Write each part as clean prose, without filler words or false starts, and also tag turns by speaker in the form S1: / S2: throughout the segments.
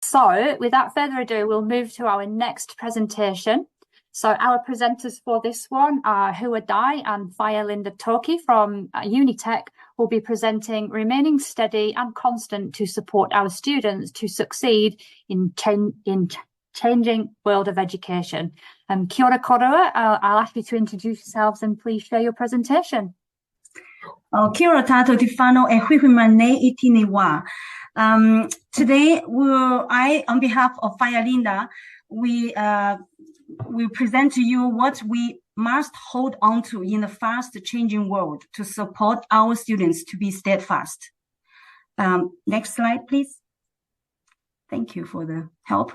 S1: So without further ado, we'll move to our next presentation. So our presenters for this one are Whaea and Lynda Toki from Unitec, who will be presenting Remaining Steady and Constant to support our students to succeed in changing world of education. Kia ora korua, I'll ask you to introduce yourselves and please share your presentation.
S2: Kia ora tātou te whānau e hui nei I tini wā. Today, on behalf of Lynda, we present to you what we must hold on to in the fast-changing world to support our students to be steadfast. Next slide, please. Thank you for the help.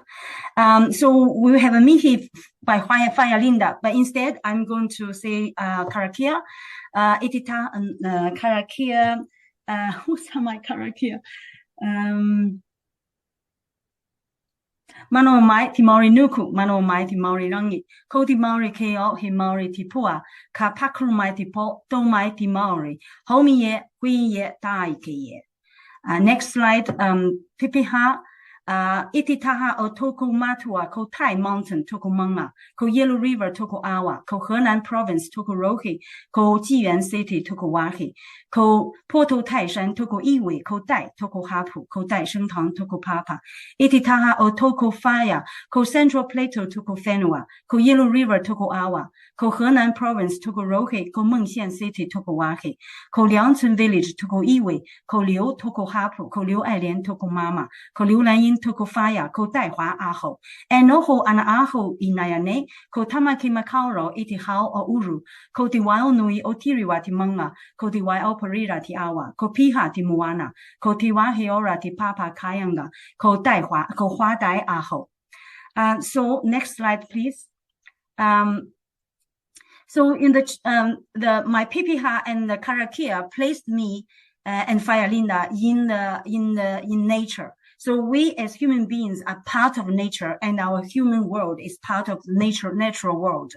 S2: So we have a mihi by Lynda, but instead I'm going to say karakia. Itita and karakia. Who's my karakia? Mano mai te Māori nuku, mano mai te Māori rangi. Ko te Māori ke o he Māori te pua. Ka pakuru mai te po, tō mai te Māori. Haumi e, hui e, tāi ke e. Next slide, pipiha. Iti taha o toko matua, ko Tai Mountain, toko manga, ko Yellow River, toko awa, ko Henan Province, toko rohi, ko Jiyuan City, toko wahi, ko Porto Taishan, toko iwi, ko Tai, toko hapu, ko Tai Shengtang, toko papa. Iti taha o toko Whaea, ko Central Plateau, toko whenua, ko Yellow River, toko awa, ko Henan Province, toko rohi, ko Mengxian City, toko wahi, ko Liangchun Village, toko iwi, ko Liu, toko hapu, ko Liu Ailian, toko mama, ko Liu Lanyin, toko Whaea, ko Taihua aho. E noho ana aho I naiane, ko Tamaki Makauro iti hao o uru, ko te Waionui o Tiriwa te manga, ko te Waiaoparira te awa, ko Piha te moana, ko te Waheora te papa kaianga, ko Taihua, ko Whadai aho. So next slide, please. So in my pipiha and the karakia placed me and Lynda in nature. So we as human beings are part of nature, and our human world is part of natural world.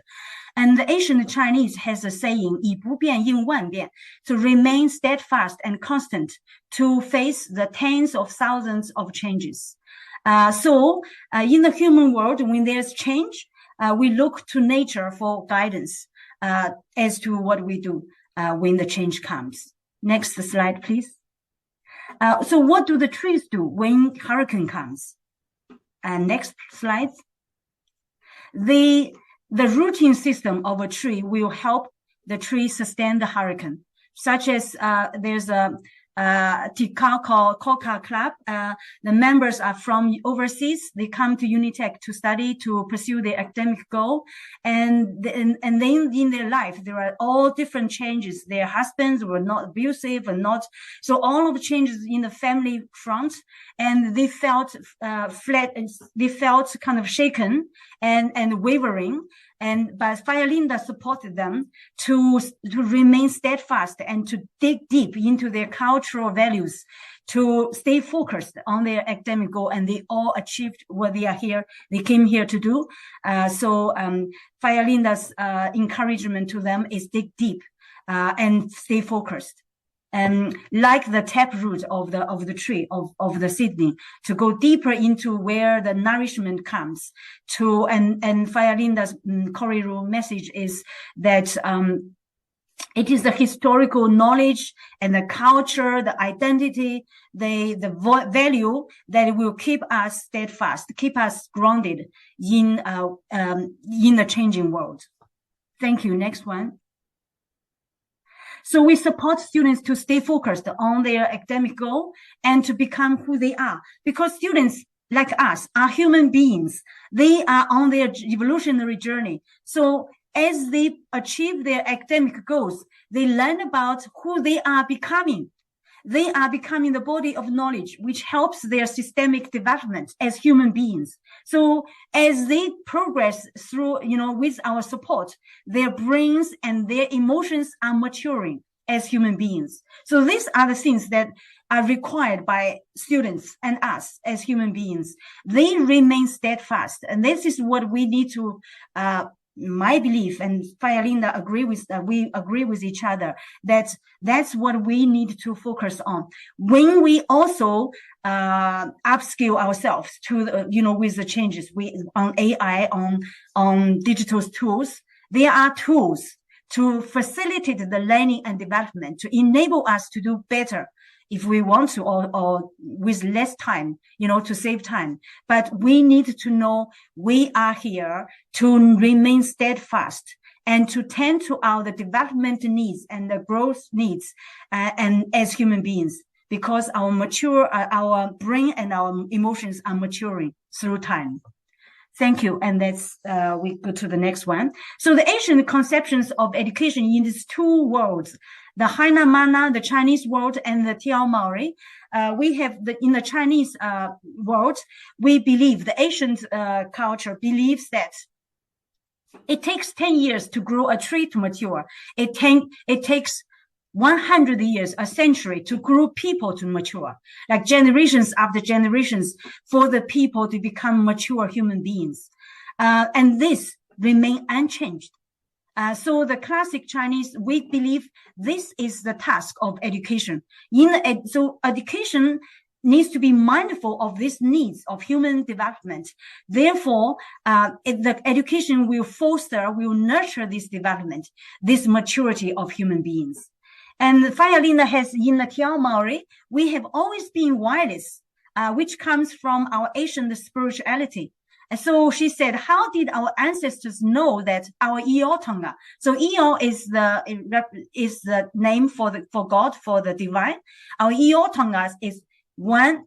S2: And the ancient Chinese has a saying, 以不变应万变, to remain steadfast and constant to face the tens of thousands of changes. So in the human world, when there's change, we look to nature for guidance as to what we do when the change comes. Next slide, please. So what do the trees do when hurricane comes? Next slide. The rooting system of a tree will help the tree sustain the hurricane, such as there's a Tikal called Coca Club. The members are from overseas. They come to Unitec to study, to pursue their academic goal. And then in their life, there are all different changes. Their husbands were not abusive and not, so all of the changes in the family front. And they felt flat, they felt kind of shaken and wavering. But Lynda supported them to remain steadfast and to dig deep into their cultural values, to stay focused on their academic goal, and they all achieved what they came here to do. So Lynda's encouragement to them is dig deep and stay focused. And like the taproot of the tree of the Sydney, to go deeper into where the nourishment comes to, and Lynda's Koriru message is that it is the historical knowledge and the culture, the identity, the value that will keep us steadfast, keep us grounded in the changing world. Thank you. Next one. So we support students to stay focused on their academic goal and to become who they are, because students like us are human beings. They are on their evolutionary journey. So as they achieve their academic goals, they learn about who they are becoming. They are becoming the body of knowledge, which helps their systemic development as human beings. So as they progress through, with our support, their brains and their emotions are maturing as human beings. So these are the things that are required by students and us as human beings. They remain steadfast. And this is what we need to my belief, and Fire Lynda we agree with each other, that's what we need to focus on. When we also upskill ourselves to with the changes on AI, on digital tools, there are tools to facilitate the learning and development, to enable us to do better if we want to, or with less time, to save time. But we need to know we are here to remain steadfast and to tend to the development needs and the growth needs, and as human beings, because our brain and our emotions are maturing through time. Thank you. And that's, we go to the next one. So the ancient conceptions of education in these two worlds, the Hainamana, the Chinese world, and the Kuia Māori, we have in the Chinese world, we believe, the ancient culture believes that it takes 10 years to grow a tree to mature. It takes 100 years, a century, to grow people to mature, like generations after generations, for the people to become mature human beings. And this remain unchanged. So the classic Chinese, we believe this is the task of education. So education needs to be mindful of these needs of human development. Therefore, the education will nurture this development, this maturity of human beings. And Fire Lynda has, in the Kuia Māori, we have always been wireless, which comes from our Asian spirituality. And so she said, how did our ancestors know that our Iotonga? So Io is the name for God, for the divine. Our Iotonga is 10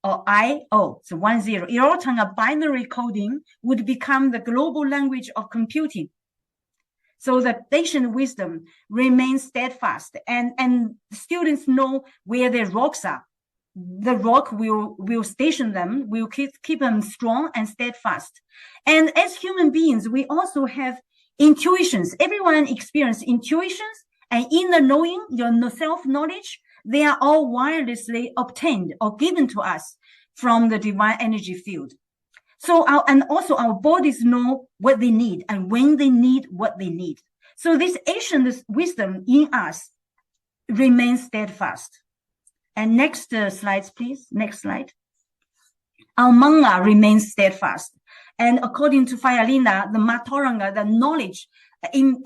S2: or IO, so 10. Iotonga binary coding would become the global language of computing. So the ancient wisdom remains steadfast, and students know where their rocks are. The rock will station them, will keep them strong and steadfast. And as human beings, we also have intuitions. Everyone experiences intuitions and inner knowing, your self-knowledge. They are all wirelessly obtained or given to us from the divine energy field. So also our bodies know what they need and when they need what they need. So this ancient wisdom in us remains steadfast. And next slides, please. Next slide. Our manga remains steadfast. And according to Fire Lynda, the Mātauranga, the knowledge in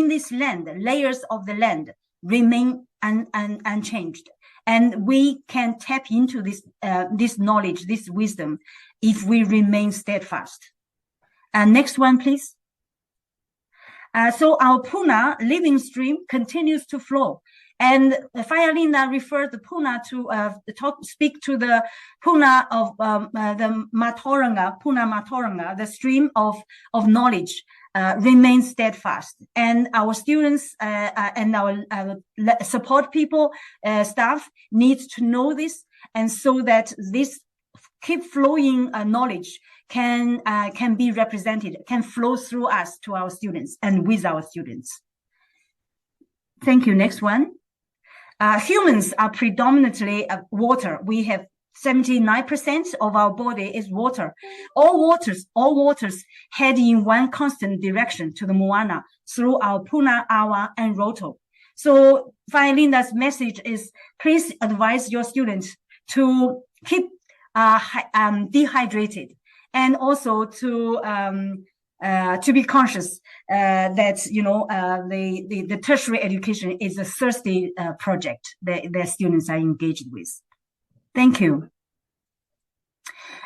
S2: this land, layers of the land remain unchanged. And we can tap into this knowledge, this wisdom, if we remain steadfast. Next one, please. So our Puna living stream continues to flow. And Fire Lynda referred the Puna to speak to the Puna of the Mātauranga, Puna Mātauranga, the stream of knowledge remains steadfast. And our students and our support people, staff needs to know this, and so that this keep flowing knowledge can be represented, can flow through us to our students and with our students. Thank you. Next one. Humans are predominantly water. We have 79% of our body is water. All waters head in one constant direction to the Moana through our Puna, Awa, and Roto. So Fire Lynda's message is, please advise your students to keep dehydrated, and also to be conscious that the tertiary education is a thirsty project that their students are engaged with. Thank you.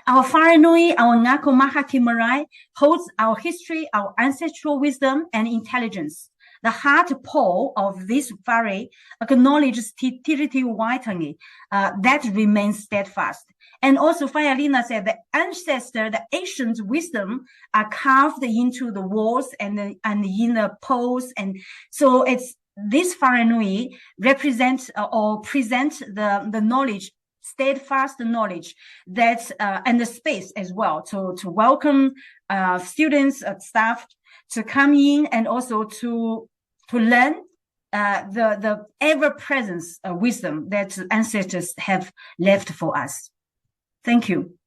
S2: Our whānui, our ngako maha ki marae, holds our history, our ancestral wisdom, and intelligence. The heart pole of this whare acknowledges tiriti waitangi, that remains steadfast. And also Fire Lynda said the ancestor, the ancient wisdom are carved into the walls and in the poles. And so it's this whānui represents or present the knowledge, steadfast knowledge that and the space as well to welcome students, staff to come in, and also to learn the ever-presence wisdom that ancestors have left for us. Thank you.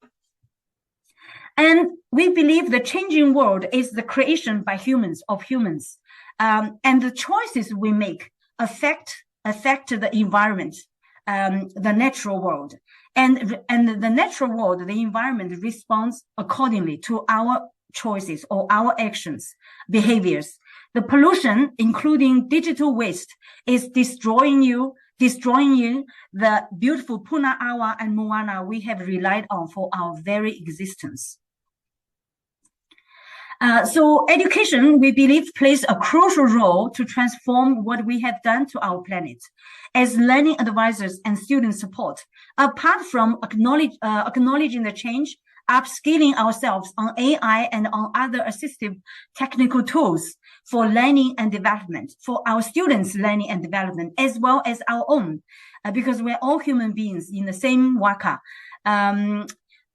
S2: And we believe the changing world is the creation by humans of humans. And the choices we make affect the environment, the natural world. And the natural world, the environment responds accordingly to our choices or our actions, behaviors. The pollution, including digital waste, is destroying the beautiful puna awa and moana we have relied on for our very existence. So education, we believe, plays a crucial role to transform what we have done to our planet. As learning advisors and student support, apart from acknowledging the change, upskilling ourselves on AI and on other assistive technical tools for learning and development, for our students' learning and development, as well as our own, because we're all human beings in the same waka.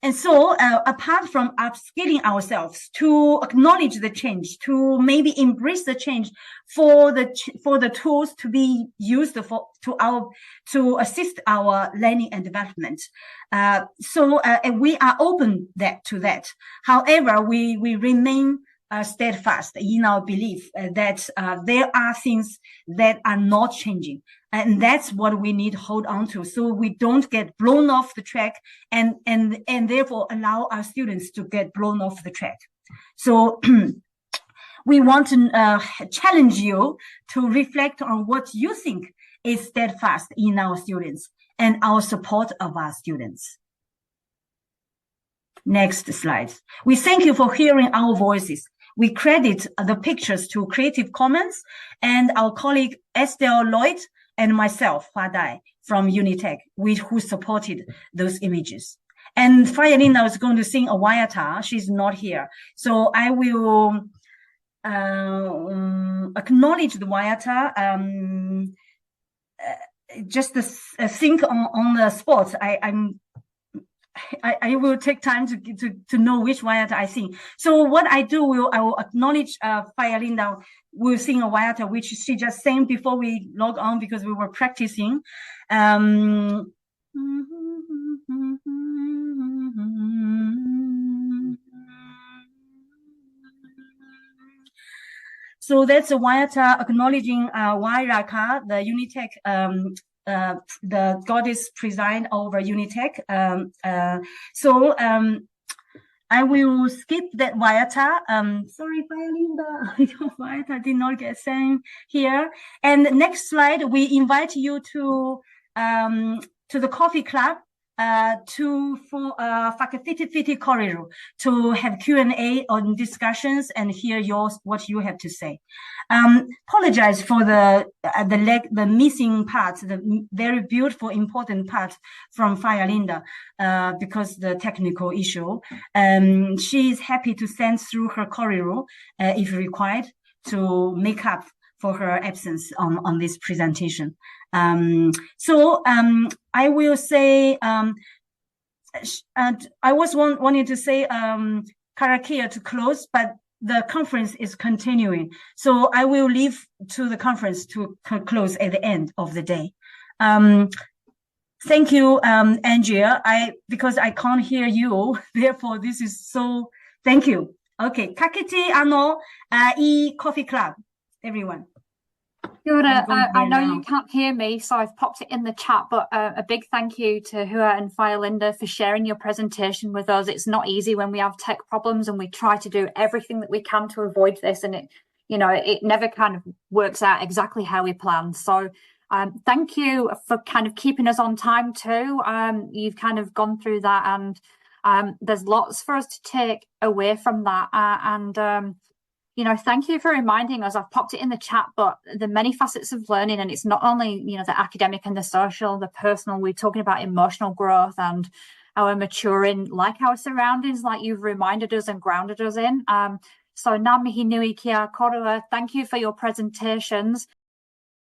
S2: And so, apart from upskilling ourselves to acknowledge the change, to maybe embrace the change for the tools to be used to assist our learning and development. So we are open to that. However, we remain steadfast in our belief that there are things that are not changing. And that's what we need to hold on to, so we don't get blown off the track and therefore allow our students to get blown off the track. So we want to challenge you to reflect on what you think is steadfast in our students and our support of our students. Next slide. We thank you for hearing our voices. We credit the pictures to Creative Commons and our colleague Estelle Lloyd and myself, Whaea, from Unitec, who supported those images. And Lynda is going to sing a Whaea. She's not here. So I will acknowledge the Whaea. Just think on the spot. I will take time to know which Whaea I sing. So what I do, I will acknowledge Lynda will sing a Whaea, which she just sang before we log on because we were practicing. So that's a Whaea acknowledging Wairaka, the Unitec, the goddess preside over Unitec. I will skip that Whaea. Sorry, Lynda, Whaea did not get sang here. And next slide, we invite you to the coffee club for Whakawhiti corridor to have Q&A on discussions and hear what you have to say. Apologize for the missing part, the very beautiful, important part from Lynda, because the technical issue. She is happy to send through her corridor, if required, to make up for her absence on this presentation. I will say, and I was wanting to say Karakia to close, but the conference is continuing. So I will leave to the conference to close at the end of the day. Thank you, Andrea. Because I can't hear you, therefore this is so, thank you. Okay, Kakiti ano coffee club, everyone.
S1: Kia ora. I know you can't hear me, so I've popped it in the chat, but a big thank you to Hua and Lynda for sharing your presentation with us. It's not easy when we have tech problems and we try to do everything that we can to avoid this, and it never kind of works out exactly how we plan. So thank you for kind of keeping us on time too. You've kind of gone through that, and there's lots for us to take away from that. Thank you for reminding us. I've popped it in the chat, but the many facets of learning, and it's not only, the academic and the social, the personal. We're talking about emotional growth and our maturing, like our surroundings, like you've reminded us and grounded us in. So ngā mihi nui ki a korua. Thank you for your presentations.